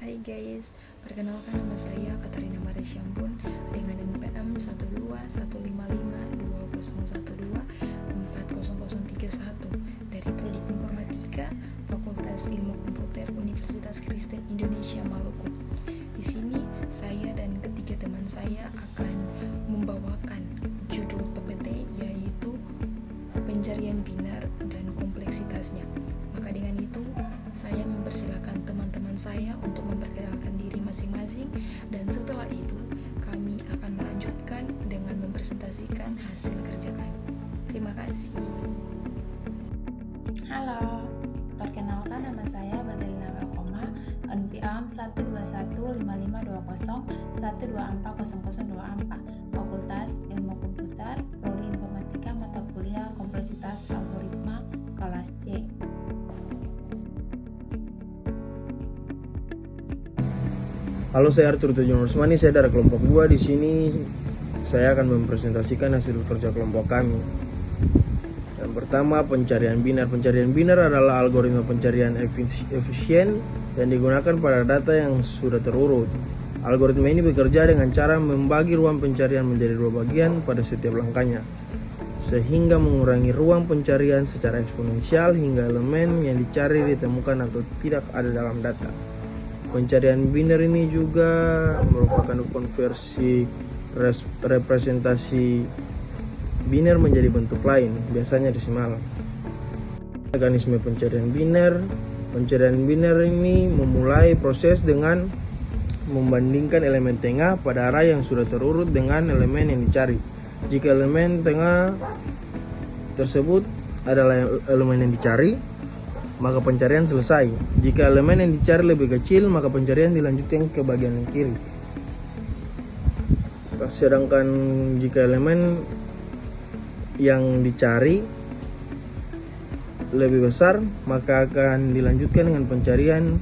Hai guys, perkenalkan nama saya Katarina Maria Syampun dengan NPM 1215520124031 dari Prodi Informatika Fakultas Ilmu Komputer Universitas Kristen Indonesia Maluku. Di sini saya dan ketiga teman saya akan membawakan judul PPT yaitu pencarian binar dan kompleksitasnya. Maka dengan itu saya mempersilakan teman-teman saya untuk memperkenalkan diri masing-masing dan setelah itu kami akan melanjutkan dengan mempresentasikan hasil kerja kami. Terima kasih. Halo, perkenalkan nama saya Berdelina Welkoma, NPM 1215520124024, Fakultas Ilmu Komputer, Prodi Informatika, mata kuliah Kompleksitas Algoritma, kelas C. Halo, saya Arthur Tujuan Rusmani, saya dari kelompok 2. Di sini saya akan mempresentasikan hasil kerja kelompok kami. Yang pertama, pencarian binar. Pencarian binar adalah algoritma pencarian efisien yang digunakan pada data yang sudah terurut. Algoritma ini bekerja dengan cara membagi ruang pencarian menjadi dua bagian pada setiap langkahnya, sehingga mengurangi ruang pencarian secara eksponensial hingga elemen yang dicari ditemukan atau tidak ada dalam data. Pencarian binar ini juga merupakan konversi representasi binar menjadi bentuk lain, biasanya desimal. Mekanisme pencarian binar. Pencarian binar ini memulai proses dengan membandingkan elemen tengah pada array yang sudah terurut dengan elemen yang dicari. Jika elemen tengah tersebut adalah elemen yang dicari, maka pencarian selesai. Jika elemen yang dicari lebih kecil, maka pencarian dilanjutkan ke bagian yang kiri. Sedangkan jika elemen yang dicari lebih besar, maka akan dilanjutkan dengan pencarian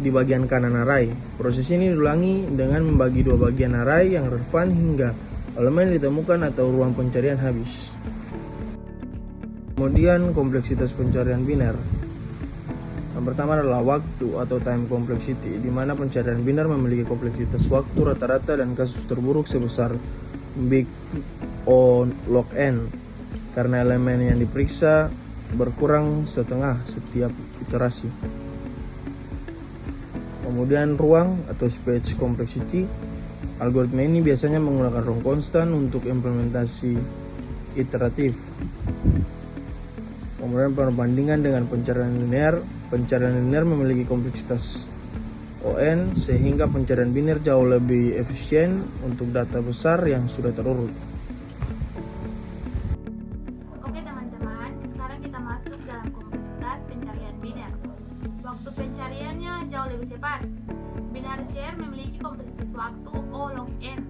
di bagian kanan array. Proses ini diulangi dengan membagi dua bagian array yang relevan hingga elemen ditemukan atau ruang pencarian habis. Kemudian kompleksitas pencarian binar. Yang pertama adalah waktu atau time complexity, di mana pencarian binar memiliki kompleksitas waktu rata-rata dan kasus terburuk sebesar big O log n, karena elemen yang diperiksa berkurang setengah setiap iterasi. Kemudian ruang atau space complexity. Algoritma ini biasanya menggunakan ruang konstan untuk implementasi iteratif. Kemudian perbandingan dengan pencarian linear. Pencarian linear memiliki kompleksitas ON sehingga pencarian binar jauh lebih efisien untuk data besar yang sudah terurut. Oke teman-teman, sekarang kita masuk dalam kompleksitas pencarian binar. Waktu pencariannya jauh lebih cepat. Binary share memiliki kompleksitas waktu O log n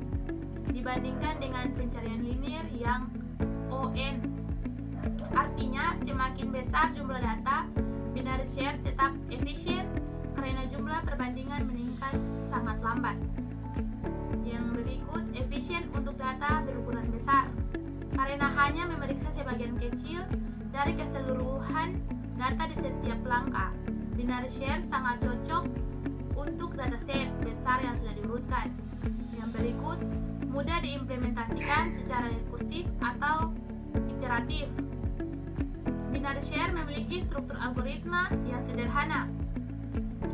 dibandingkan dengan pencarian linear yang ON. Artinya, semakin besar jumlah data, binary share tetap efisien karena jumlah perbandingan meningkat sangat lambat. Yang berikut, efisien untuk data berukuran besar karena hanya memeriksa sebagian kecil dari keseluruhan data di setiap langkah. Binary share sangat cocok untuk dataset besar yang sudah diurutkan. Yang berikut, mudah diimplementasikan secara rekursif atau iteratif. Binary share memiliki struktur algoritma yang sederhana,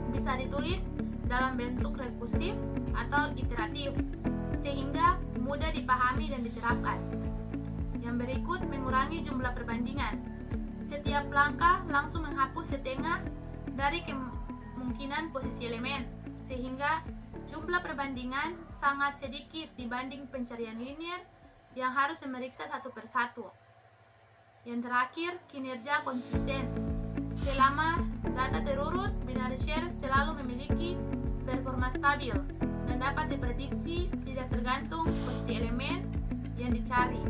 bisa ditulis dalam bentuk rekursif atau iteratif, sehingga mudah dipahami dan diterapkan. Yang berikut, mengurangi jumlah perbandingan. Setiap langkah langsung menghapus setengah dari kemungkinan posisi elemen, sehingga jumlah perbandingan sangat sedikit dibanding pencarian linear yang harus memeriksa satu persatu. Yang terakhir, kinerja konsisten. Selama data terurut, binary share selalu memiliki performa stabil dan dapat diprediksi tidak tergantung posisi elemen yang dicari.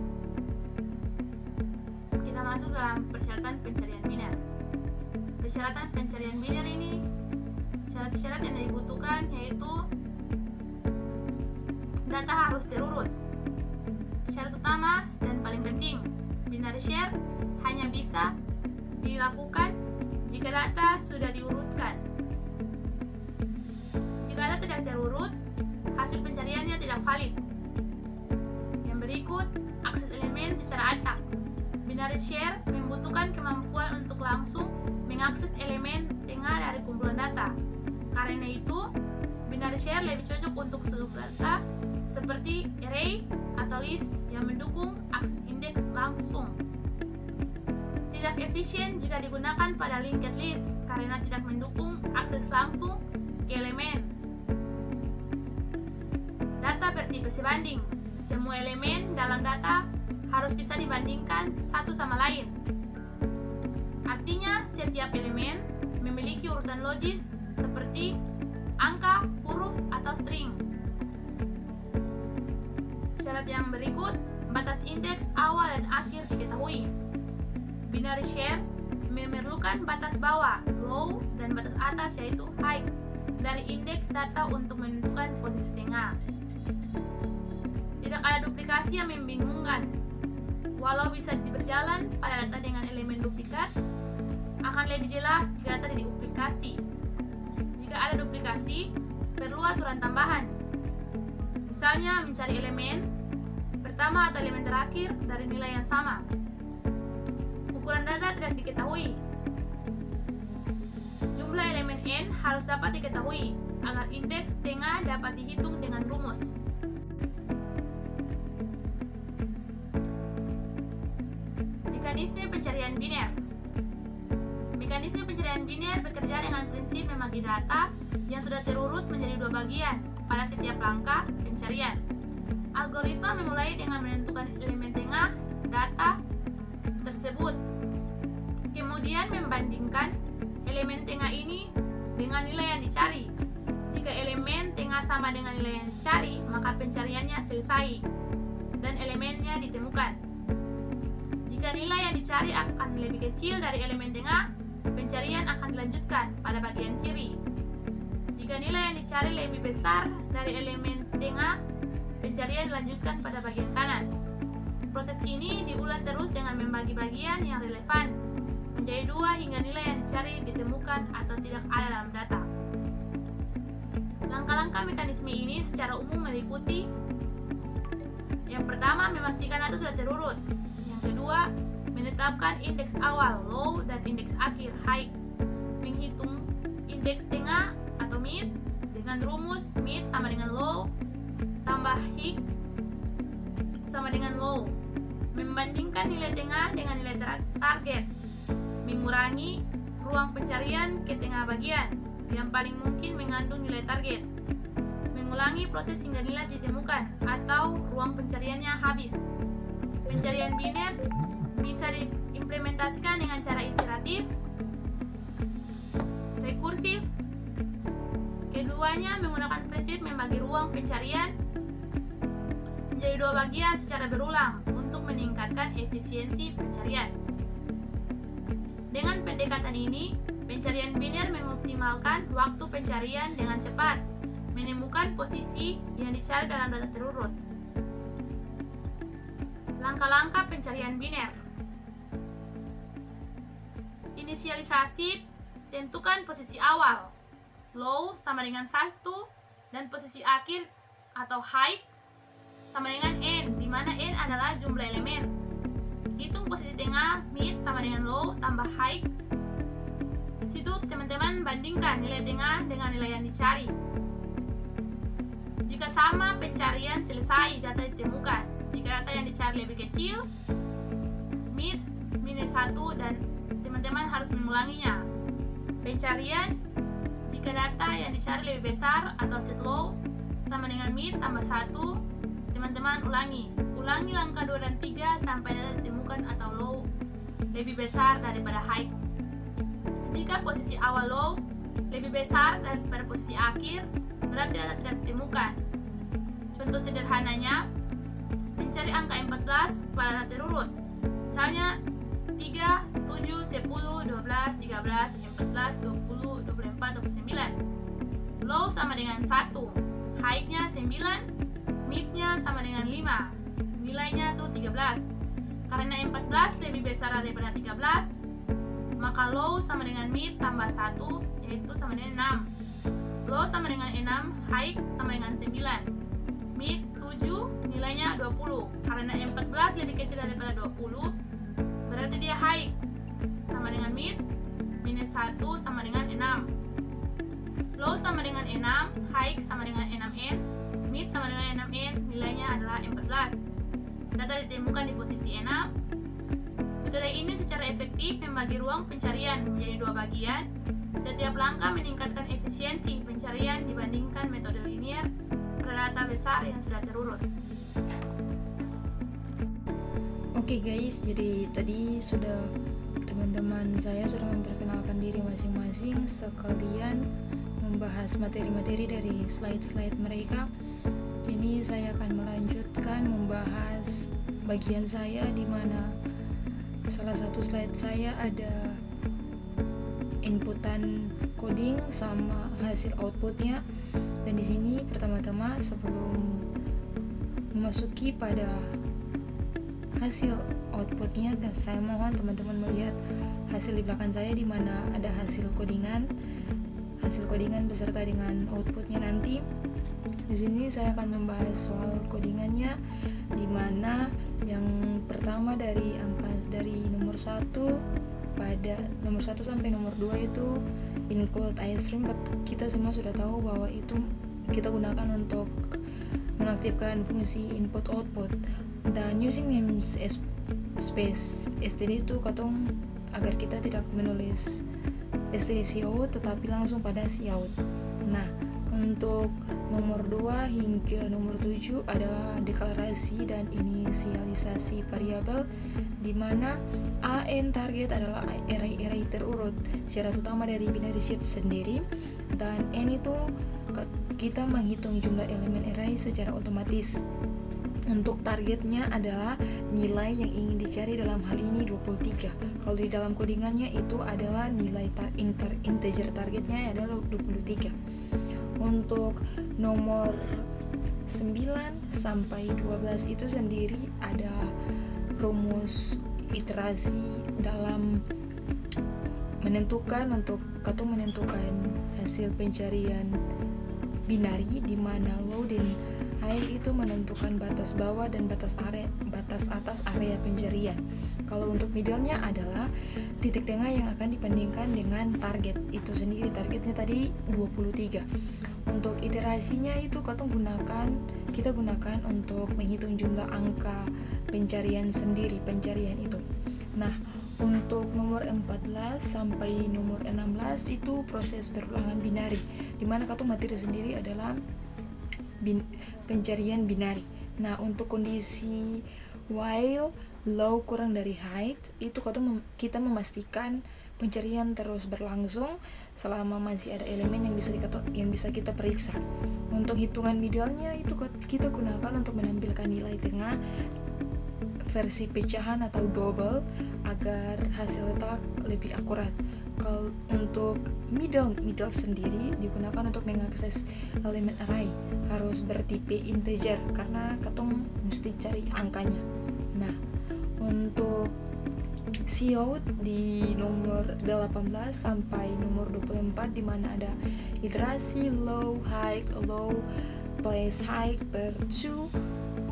Kita masuk dalam persyaratan pencarian binar. Persyaratan pencarian binar ini, syarat-syarat yang dibutuhkan yaitu data harus terurut. Syarat utama dan paling penting, binary share hanya bisa dilakukan jika data sudah diurutkan. hasil pencariannya tidak valid. Yang berikut, akses elemen secara acak. Binary share membutuhkan kemampuan untuk langsung mengakses elemen tengah dari kumpulan data. Karena itu, binary share lebih cocok untuk seluruh data seperti array atau list yang mendukung akses indeks langsung. Tidak efisien jika digunakan pada linked list karena tidak mendukung akses langsung ke elemen. Data bertipe sebanding. Semua elemen dalam data harus bisa dibandingkan satu sama lain. Artinya, setiap elemen memiliki urutan logis seperti angka, huruf, atau string. Syarat yang berikut, batas indeks awal dan akhir diketahui. Binary share memerlukan batas bawah, low, dan batas atas yaitu high dari indeks data untuk menentukan posisi tengah. Tidak ada duplikasi yang membingungkan. Walau bisa berjalan pada data dengan elemen duplikat, akan lebih jelas jika data diduplikasi. Jika ada duplikasi, perlu aturan tambahan. Misalnya mencari elemen pertama atau elemen terakhir dari nilai yang sama. Ukuran data tidak diketahui. Jumlah elemen n harus dapat diketahui agar indeks tengah dapat dihitung dengan rumus. Mekanisme pencarian biner. Mekanisme pencarian biner bekerja dengan prinsip membagi data yang sudah terurut menjadi dua bagian pada setiap langkah pencarian. Algoritma memulai dengan menentukan elemen tengah data tersebut, kemudian membandingkan elemen tengah ini dengan nilai yang dicari. Jika elemen tengah sama dengan nilai yang dicari, maka pencariannya selesai dan elemennya ditemukan. Jika nilai yang dicari akan lebih kecil dari elemen tengah, pencarian akan dilanjutkan pada bagian kiri. Jika nilai yang dicari lebih besar dari elemen tengah, pencarian dilanjutkan pada bagian kanan. Proses ini diulang terus dengan membagi bagian yang relevan menjadi dua hingga nilai yang dicari ditemukan atau tidak ada dalam data. Langkah-langkah mekanisme ini secara umum meliputi: yang pertama, memastikan data sudah terurut. Yang kedua, menetapkan indeks awal low dan indeks akhir high. Menghitung indeks tengah atau mid dengan rumus mid sama dengan low tambah high sama dengan low. Membandingkan nilai tengah dengan nilai target. Mengurangi ruang pencarian ke tengah bagian yang paling mungkin mengandung nilai target. Mengulangi proses hingga nilai ditemukan atau ruang pencariannya habis. Pencarian biner bisa diimplementasikan dengan cara iteratif, rekursif. Keduanya menggunakan prinsip membagi ruang pencarian menjadi dua bagian secara berulang untuk meningkatkan efisiensi pencarian. Dengan pendekatan ini, pencarian biner mengoptimalkan waktu pencarian dengan cepat, menemukan posisi yang dicari dalam data terurut. Langkah-langkah pencarian biner. Inisialisasi, tentukan posisi awal, low sama dengan 1, dan posisi akhir atau high sama dengan n, di mana n adalah jumlah elemen. Hitung posisi tengah, mid sama dengan low tambah high. Di situ teman-teman bandingkan nilai tengah dengan nilai yang dicari. Jika sama, pencarian selesai, data ditemukan. Jika data yang dicari lebih kecil, mid minus 1, dan teman-teman harus mengulanginya. Pencarian, jika data yang dicari lebih besar atau set low sama dengan mid tambah 1, teman-teman ulangi langkah 2 dan 3 sampai data ditemukan atau low lebih besar daripada high. Jika posisi awal low lebih besar daripada posisi akhir, berarti data tidak ditemukan. Contoh sederhananya, mencari angka 14 pada data terurut. Misalnya 3, 7, 10, 12, 13, 14, 20, 24, 29. Low sama dengan 1, high-nya 9, mid-nya sama dengan 5. Nilainya tuh 13. Karena 14 lebih besar daripada 13, maka low sama dengan mid tambah 1, yaitu sama dengan 6. Low sama dengan 6, high sama dengan 9. Mid 7, nilainya 20. Karena 14 lebih kecil daripada 20, berarti dia high. Sama dengan mid, minus 1 sama dengan 6. Low sama dengan 6, high sama dengan 6n, mid sama dengan 6n, nilainya adalah 14. Data ditemukan di posisi 6. Metode ini secara efektif membagi ruang pencarian menjadi dua bagian. Setiap langkah meningkatkan efisiensi pencarian dibandingkan metode linear pada data besar yang sudah terurut. Oke guys, jadi tadi teman-teman saya sudah memperkenalkan diri masing-masing, sekalian membahas materi-materi dari slide-slide mereka. Ini saya akan melanjutkan membahas bagian saya, di mana salah satu slide saya ada inputan coding sama hasil outputnya. Dan di sini pertama-tama sebelum memasuki pada hasil outputnya, saya mohon teman-teman melihat hasil di belakang saya, di mana ada hasil codingan beserta dengan outputnya nanti. Di sini saya akan membahas soal codingannya, di mana yang pertama dari nomor 1 sampai nomor 2 itu include iStream. Kita semua sudah tahu bahwa itu kita gunakan untuk mengaktifkan fungsi input output. Dan using namespace std itu katong agar kita tidak menulis std cout tetapi langsung pada cout. Nah, untuk nomor 2 hingga nomor 7 adalah deklarasi dan inisialisasi variabel, di mana AN target adalah array terurut syarat utama dari binary sheet sendiri, dan N itu kita menghitung jumlah elemen array secara otomatis. Untuk targetnya adalah nilai yang ingin dicari, dalam hal ini 23. Kalau di dalam codingannya itu adalah nilai integer targetnya adalah 23. Untuk nomor 9 sampai 12 itu sendiri ada rumus iterasi dalam menentukan hasil pencarian binari, di mana low dan high itu menentukan batas bawah dan batas atas area pencarian. Kalau untuk middle-nya adalah titik tengah yang akan dibandingkan dengan target itu sendiri. Targetnya tadi 23. Untuk iterasinya itu kita gunakan untuk menghitung jumlah angka pencarian itu. Nah, untuk nomor 14 sampai nomor 16 itu proses perulangan binari, dimana materi sendiri adalah pencarian binari. Nah, untuk kondisi while low kurang dari height itu kita memastikan pencarian terus berlangsung selama masih ada elemen yang bisa kita periksa. Untuk hitungan middle-nya itu kita gunakan untuk menampilkan nilai tengah versi pecahan atau double agar hasil letak lebih akurat. Kalau untuk middle sendiri digunakan untuk mengakses elemen array, harus bertipe integer karena katong mesti cari angkanya. Nah, untuk cout di nomor 18 sampai nomor 24, di mana ada iterasi low, high, low, place high per 2,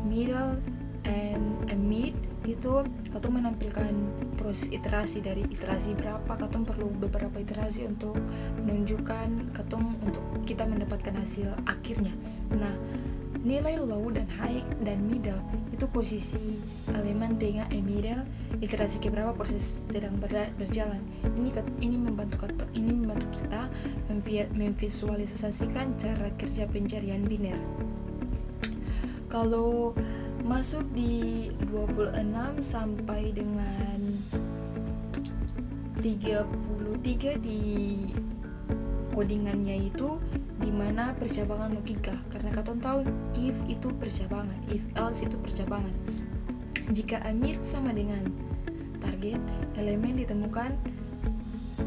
middle, and a mid, itu katong menampilkan proses iterasi. Dari iterasi berapa, katong perlu beberapa iterasi untuk menunjukkan untuk kita mendapatkan hasil akhirnya. Nah, nilai low dan high dan middle itu posisi elemen tengah middle, iterasi keberapa, proses sedang berjalan. Ini membantu kita memvisualisasikan cara kerja pencarian biner. Kalau masuk di 26 sampai dengan 33 di codingannya itu, dimana percabangan logika, karena kalian tahu if itu percabangan, if else itu percabangan. Jika amit sama dengan target, elemen ditemukan,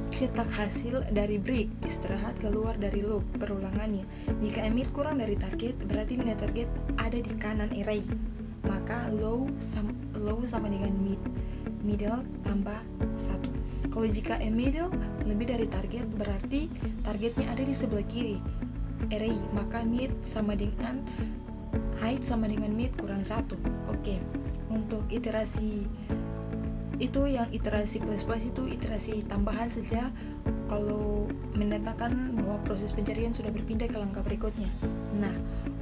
cetak hasil dari break, istirahat, keluar dari loop, perulangannya. Jika emit kurang dari target, berarti nilai target ada di kanan array, maka low sama dengan middle tambah 1. Kalau jika middle lebih dari target, berarti targetnya ada di sebelah kiri, array, maka mid sama dengan height sama dengan mid kurang 1. Oke. Untuk iterasi itu, yang iterasi plus itu iterasi tambahan saja kalau mendatangkan bahwa proses pencarian sudah berpindah ke langkah berikutnya. Nah,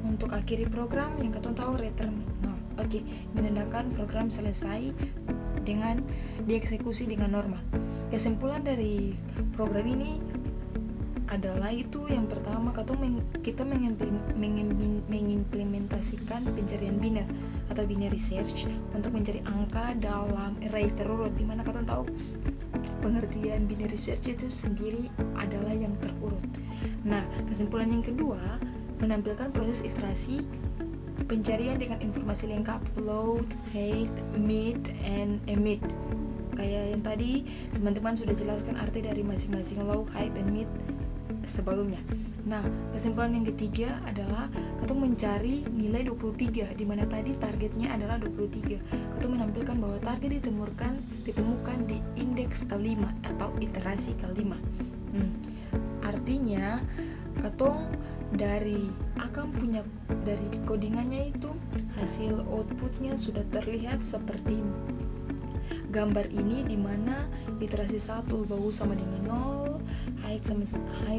untuk akhiri program yang kita tahu return null. Oke, menandakan program selesai dengan dieksekusi dengan normal. Kesimpulan dari program ini adalah itu, yang pertama kita mengimplementasikan pencarian biner atau binary search untuk mencari angka dalam array terurut, dimana kita tahu pengertian binary search itu sendiri adalah yang terurut. Nah, kesimpulan yang kedua menampilkan proses iterasi pencarian dengan informasi lengkap load, height, mid, and emit. Kayak yang tadi teman-teman sudah jelaskan arti dari masing-masing low, height, dan mid sebelumnya. Nah, kesimpulan yang ketiga adalah kita mencari nilai 23, di mana tadi targetnya adalah 23. Kita menampilkan bahwa target ditemukan di indeks kelima atau iterasi kelima. Artinya katong dari codingannya itu hasil outputnya sudah terlihat seperti gambar ini, di mana iterasi 1 low sama dengan 0, height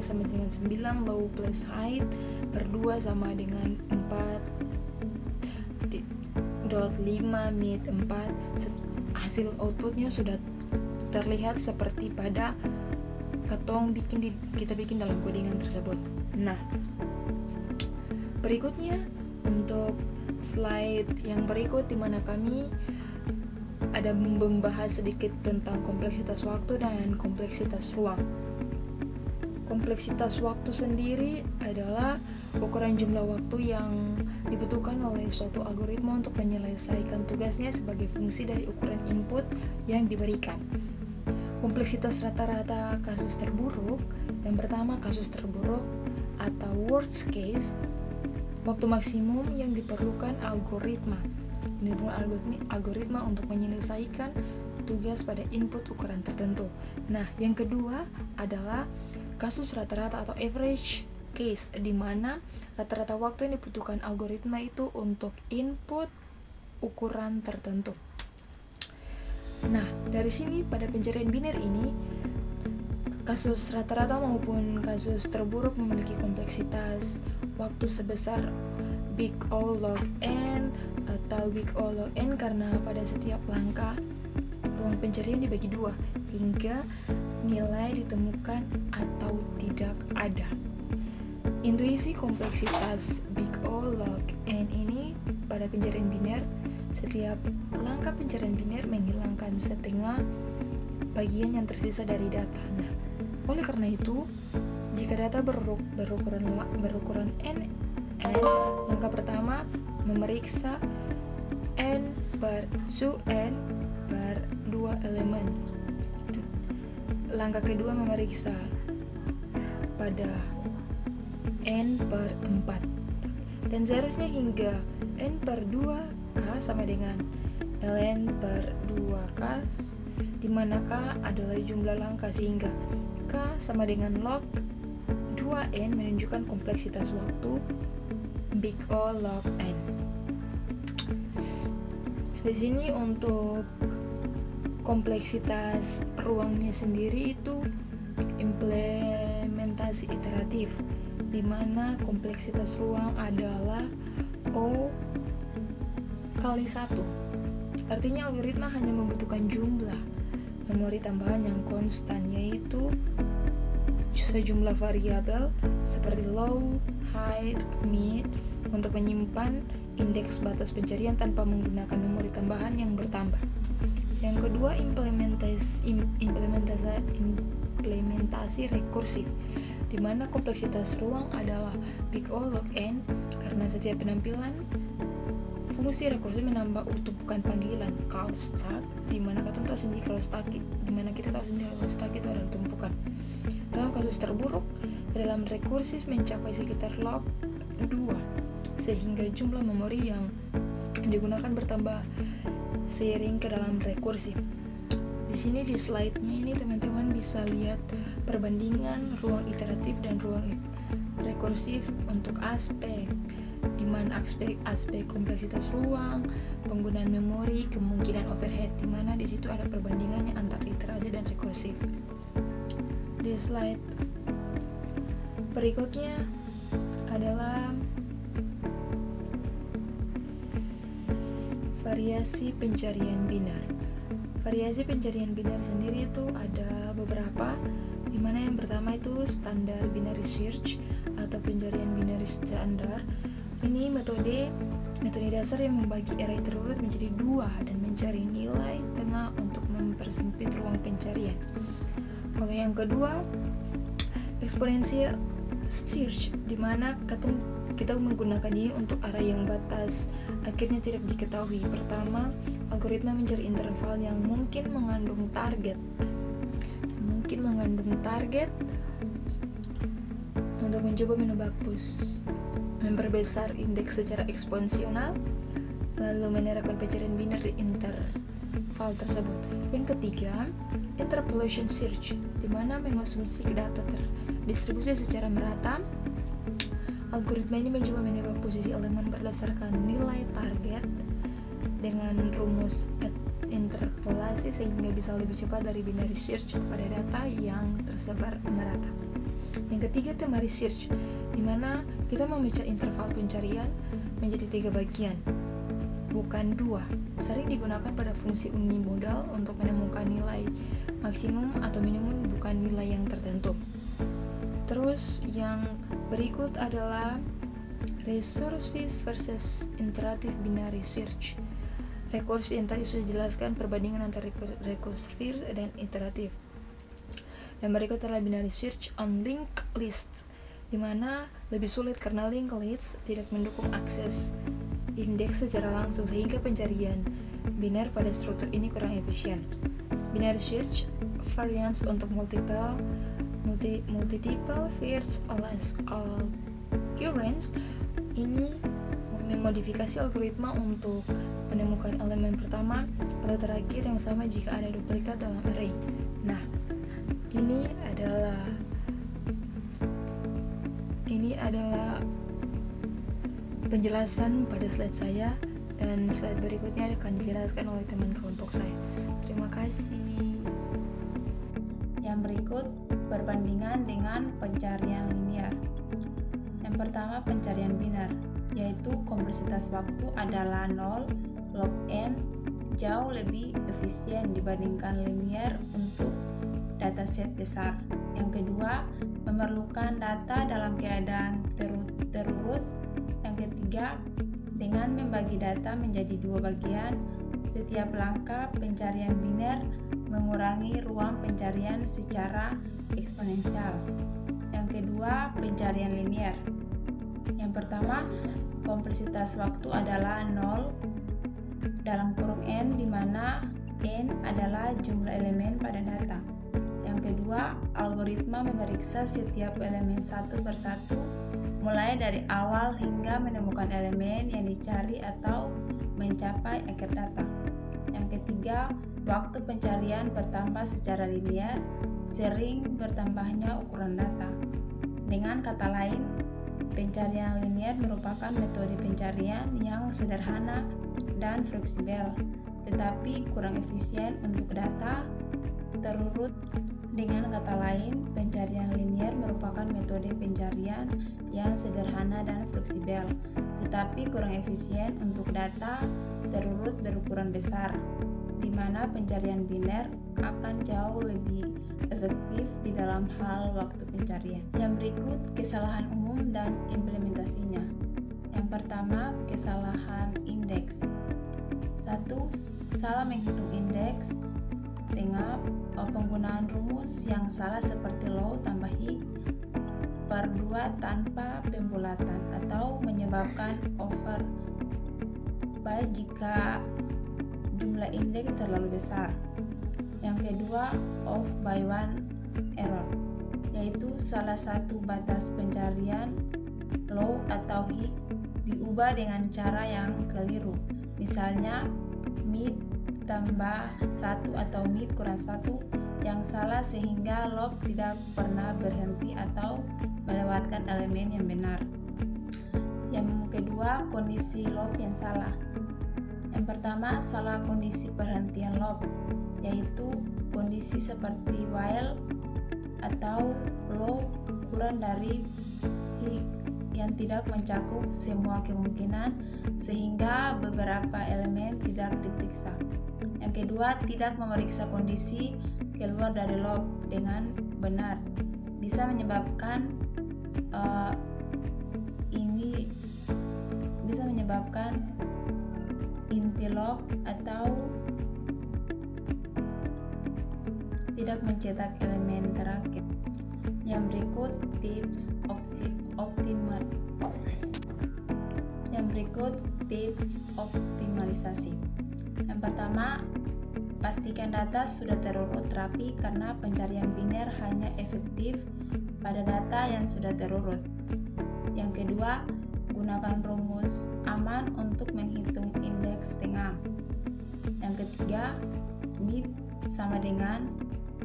sama dengan 9, low plus height per 2 sama dengan 4.5, mid 4. Hasil outputnya sudah terlihat seperti pada kita bikin dalam codingan tersebut. Nah, berikutnya untuk slide yang berikut, di mana kami ada membahas sedikit tentang kompleksitas waktu dan kompleksitas ruang. Kompleksitas waktu sendiri adalah ukuran jumlah waktu yang dibutuhkan oleh suatu algoritma untuk menyelesaikan tugasnya sebagai fungsi dari ukuran input yang diberikan. Kompleksitas rata-rata kasus terburuk, yang pertama kasus terburuk atau worst case, waktu maksimum yang diperlukan algoritma untuk menyelesaikan tugas pada input ukuran tertentu. Nah, yang kedua adalah kasus rata-rata atau average case, di mana rata-rata waktu yang dibutuhkan algoritma itu untuk input ukuran tertentu. Nah, dari sini pada pencarian biner ini, kasus rata-rata maupun kasus terburuk memiliki kompleksitas waktu sebesar big O log n atau big O log n, karena pada setiap langkah ruang pencarian dibagi dua hingga nilai ditemukan atau tidak ada. Intuisi kompleksitas big O log n ini pada pencarian biner, setiap langkah pencarian biner menghilangkan setengah bagian yang tersisa dari data. Nah, oleh karena itu, jika data berukuran n, langkah pertama memeriksa n per 2 elemen. Langkah kedua memeriksa pada n per 4. Dan seharusnya hingga n per 2k sama dengan ln per 2k, di mana k adalah jumlah langkah, sehingga k sama dengan log 2n menunjukkan kompleksitas waktu big O log n. Di sini untuk kompleksitas ruangnya sendiri itu implementasi iteratif, di mana kompleksitas ruang adalah O kali 1. Artinya algoritma hanya membutuhkan jumlah memori tambahan yang konstan, yaitu sejumlah variabel seperti low, height, mid untuk menyimpan indeks batas pencarian tanpa menggunakan memori tambahan yang bertambah. Yang kedua, implementasi rekursif, di mana kompleksitas ruang adalah big O log n, karena setiap penampilan fungsi rekursif menambah tumpukan panggilan call stack, di mana kita tahu sendiri kalau stack itu adalah tumpukan. Dalam kasus terburuk, dalam rekursif mencapai sekitar log 2, sehingga jumlah memori yang digunakan bertambah seiring ke dalam rekursif. Di sini di slide-nya ini teman-teman bisa lihat perbandingan ruang iteratif dan rekursif untuk aspek, di mana aspek kompleksitas ruang, penggunaan memori, kemungkinan overhead, di mana di situ ada perbandingannya antara iterasi dan rekursif. Di slide berikutnya adalah variasi pencarian binar. Variasi pencarian binar sendiri itu ada beberapa, di mana yang pertama itu standar binary search atau pencarian binary standar. Ini metode dasar yang membagi array terurut menjadi dua dan mencari nilai tengah untuk mempersempit ruang pencarian. Kalau yang kedua, exponential search, di mana kita menggunakan ini untuk array yang batas akhirnya tidak diketahui. Pertama, algoritma mencari interval yang mungkin mengandung target untuk mencoba menebak memperbesar indeks secara eksponensial, lalu menerapkan pencarian biner di interval tersebut. Yang ketiga, interpolation search, di mana mengonsumsi data terdistribusi secara merata. Algoritma ini mencoba menebak posisi elemen berdasarkan nilai target dengan rumus interpolasi sehingga bisa lebih cepat dari binary search pada data yang tersebar merata. Yang ketiga, thematic search, di mana kita memecah interval pencarian menjadi 3 bagian, bukan 2. Sering digunakan pada fungsi unimodal untuk menemukan nilai maksimum atau minimum, bukan nilai yang tertentu. Terus yang berikut adalah recursive versus iterative binary search. Rekursif yang tadi sudah jelaskan perbandingan antara rekursif dan iteratif. Yang berikut adalah binary search on linked list, di mana lebih sulit karena linked list tidak mendukung akses indeks secara langsung sehingga pencarian biner pada struktur ini kurang efisien. Binary search variance untuk multiple first last occurrence ini memodifikasi algoritma untuk menemukan elemen pertama atau terakhir yang sama jika ada duplikat dalam array. Nah, ini adalah penjelasan pada slide saya, dan slide berikutnya akan dijelaskan oleh teman kelompok saya. Terima kasih. Yang berikut perbandingan dengan pencarian linear. Yang pertama, pencarian binar, yaitu kompleksitas waktu adalah 0 log n, jauh lebih efisien dibandingkan linear untuk dataset besar. Yang kedua, memerlukan data dalam keadaan terurut. Yang ketiga, dengan membagi data menjadi 2 bagian, setiap langkah pencarian biner mengurangi ruang pencarian secara eksponensial. Yang kedua, pencarian linear. Yang pertama, kompleksitas waktu adalah 0 dalam kurung n, di mana n adalah jumlah elemen pada data. Yang kedua, algoritma memeriksa setiap elemen satu persatu mulai dari awal hingga menemukan elemen yang dicari atau mencapai akhir data. Yang ketiga, waktu pencarian bertambah secara linear sering bertambahnya ukuran data. Dengan kata lain, pencarian linear merupakan metode pencarian yang sederhana dan fleksibel, tetapi kurang efisien untuk data terurut. Dengan kata lain, pencarian linear merupakan metode pencarian yang sederhana dan fleksibel, tetapi kurang efisien untuk data terurut berukuran besar, di mana pencarian biner akan jauh lebih efektif di dalam hal waktu pencarian. Yang berikut kesalahan umum dan implementasinya. Yang pertama, kesalahan indeks. 1. Salah menghitung indeks. Tengah, penggunaan rumus yang salah seperti low tambah high per 2 tanpa pembulatan, atau menyebabkan overfit jika jumlah indeks terlalu besar. Yang kedua, off by one error, yaitu salah satu batas pencarian low atau high diubah dengan cara yang keliru. Misalnya mid tambah 1 atau mid kurang 1 yang salah sehingga loop tidak pernah berhenti atau melewatkan elemen yang benar. Yang kedua, kondisi loop yang salah. Yang pertama, salah kondisi perhentian loop, yaitu kondisi seperti while atau loop kurang dari hik yang tidak mencakup semua kemungkinan sehingga beberapa elemen tidak diperiksa. Yang kedua, tidak memeriksa kondisi keluar dari loop dengan benar bisa menyebabkan inti loop atau tidak mencetak elemen terakhir. Yang berikut tips optimalisasi. Yang pertama, pastikan data sudah terurut rapi karena pencarian biner hanya efektif pada data yang sudah terurut. Yang kedua, gunakan rumus aman untuk menghitung indeks tengah. Yang ketiga, mid sama dengan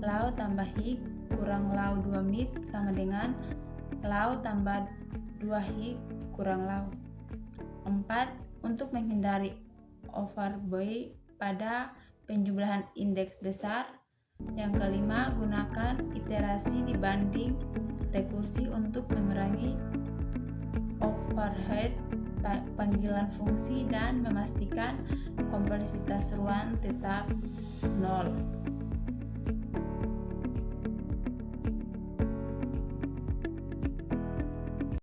lau tambah hik kurang lau 2 mid sama dengan lau tambah 2 hik kurang lau. 4. Untuk menghindari overboy pada penjumlahan indeks besar. Yang kelima, gunakan iterasi dibanding rekursi untuk mengurangi overhead panggilan fungsi dan memastikan kompleksitas ruang tetap 0.